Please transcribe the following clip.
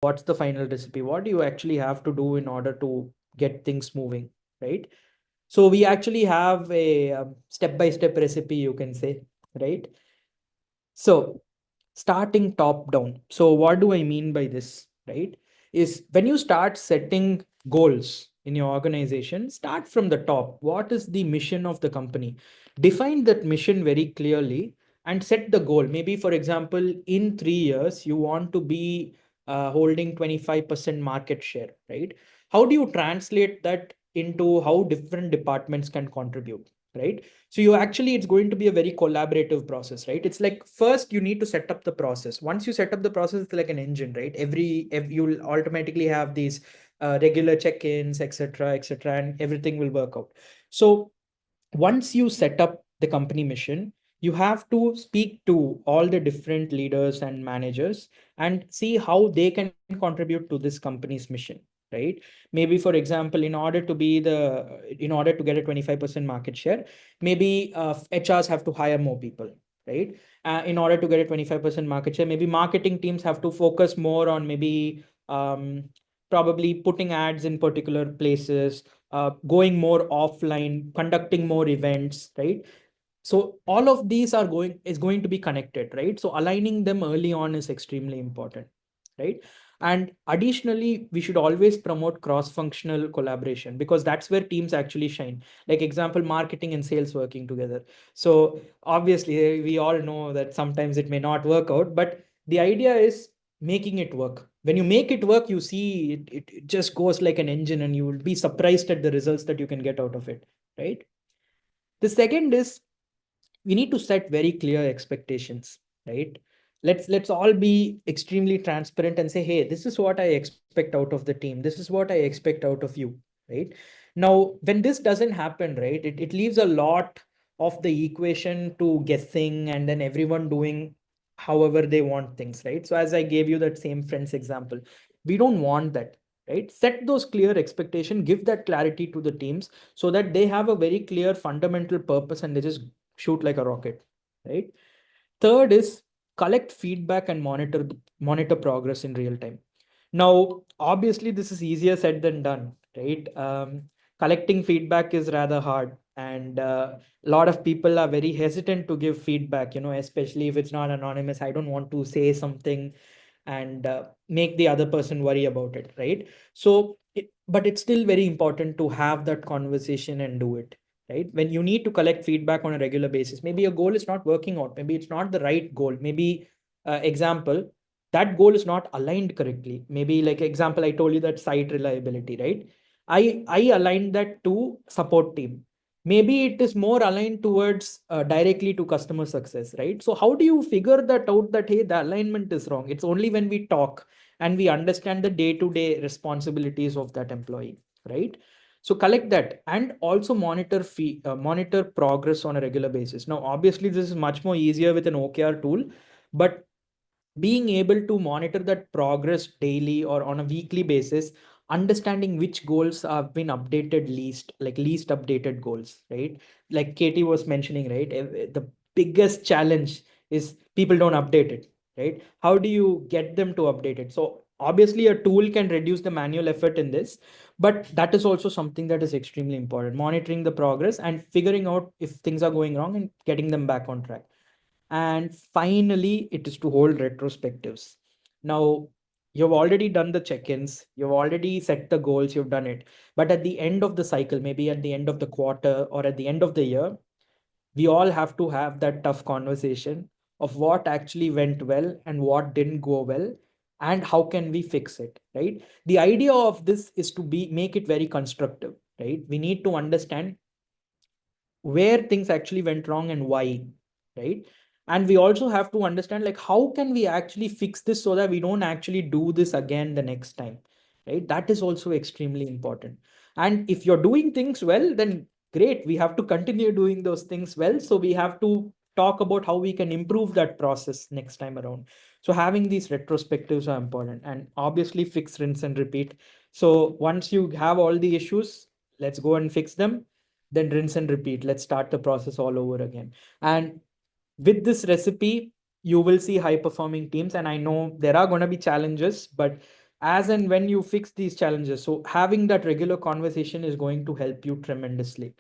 what's the final recipe, what do you actually have to do in order to get things moving, right? So we actually have a step by step recipe, you can say, right? So starting top down. So what do I mean by this, right? Is when you start setting goals in your organization, start from the top. What is the mission of the company? Define that mission very clearly and set the goal. Maybe, for example, in 3 years, you want to be holding 25% market share, right? How do you translate that into how different departments can contribute, right? So you actually, it's going to be a very collaborative process, right? It's like first you need to set up the process. Once you set up the process, it's like an engine, right? You'll automatically have these regular check-ins, etc., and everything will work out. So once you set up the company mission, you have to speak to all the different leaders and managers and see how they can contribute to this company's mission, right? Maybe, for example, in order to get a 25% market share, maybe HRs have to hire more people, right? In order to get a 25% market share, maybe marketing teams have to focus more on maybe probably putting ads in particular places, going more offline, conducting more events, right? So all of these is going to be connected, right? So aligning them early on is extremely important, right? And additionally, we should always promote cross-functional collaboration, because that's where teams actually shine. Like example, marketing and sales working together. So obviously, we all know that sometimes it may not work out, but the idea is making it work. When you make it work, you see it just goes like an engine, and you will be surprised at the results that you can get out of it, right? The second is, we need to set very clear expectations, right? Let's all be extremely transparent and say, hey, this is what I expect out of the team, this is what I expect out of you, right? Now when this doesn't happen, right, it leaves a lot of the equation to guessing, and then everyone doing however they want things, right? So as I gave you that same friends example, we don't want that, right? Set those clear expectation, give that clarity to the teams, so that they have a very clear fundamental purpose and they just shoot like a rocket, right? Third is collect feedback and monitor progress in real time. Now, obviously, this is easier said than done, right? Collecting feedback is rather hard, and a lot of people are very hesitant to give feedback. Especially if it's not anonymous. I don't want to say something and make the other person worry about it, right? But it's still very important to have that conversation and do it, right? When you need to collect feedback on a regular basis, maybe a goal is not working out, maybe it's not the right goal, maybe example, that goal is not aligned correctly. Maybe, like example, I told you that site reliability, right? I aligned that to support team. Maybe it is more aligned towards directly to customer success, right? So how do you figure that out, that hey, the alignment is wrong? It's only when we talk and we understand the day to day responsibilities of that employee, right? So collect that, and also monitor progress on a regular basis. Now obviously this is much more easier with an OKR tool, but being able to monitor that progress daily or on a weekly basis, understanding which goals have been updated least, like least updated goals, right? Like Katie was mentioning, right? The biggest challenge is people don't update it, right? How do you get them to update it? So obviously a tool can reduce the manual effort in this, but that is also something that is extremely important, monitoring the progress and figuring out if things are going wrong and getting them back on track. And finally, it is to hold retrospectives. Now, you've already done the check-ins, you've already set the goals, you've done it. But at the end of the cycle, maybe at the end of the quarter or at the end of the year, we all have to have that tough conversation of what actually went well and what didn't go well, and how can we fix it, right? The idea of this is to be make it very constructive, right? We need to understand where things actually went wrong and why, right? And we also have to understand, like, how can we actually fix this so that we don't actually do this again the next time, right? That is also extremely important. And if you're doing things well, then great, we have to continue doing those things well, so we have to talk about how we can improve that process next time around. So having these retrospectives are important, and obviously fix, rinse and repeat. So once you have all the issues, let's go and fix them, then rinse and repeat. Let's start the process all over again. And with this recipe, you will see high performing teams. And I know there are going to be challenges, but as and when you fix these challenges. So having that regular conversation is going to help you tremendously.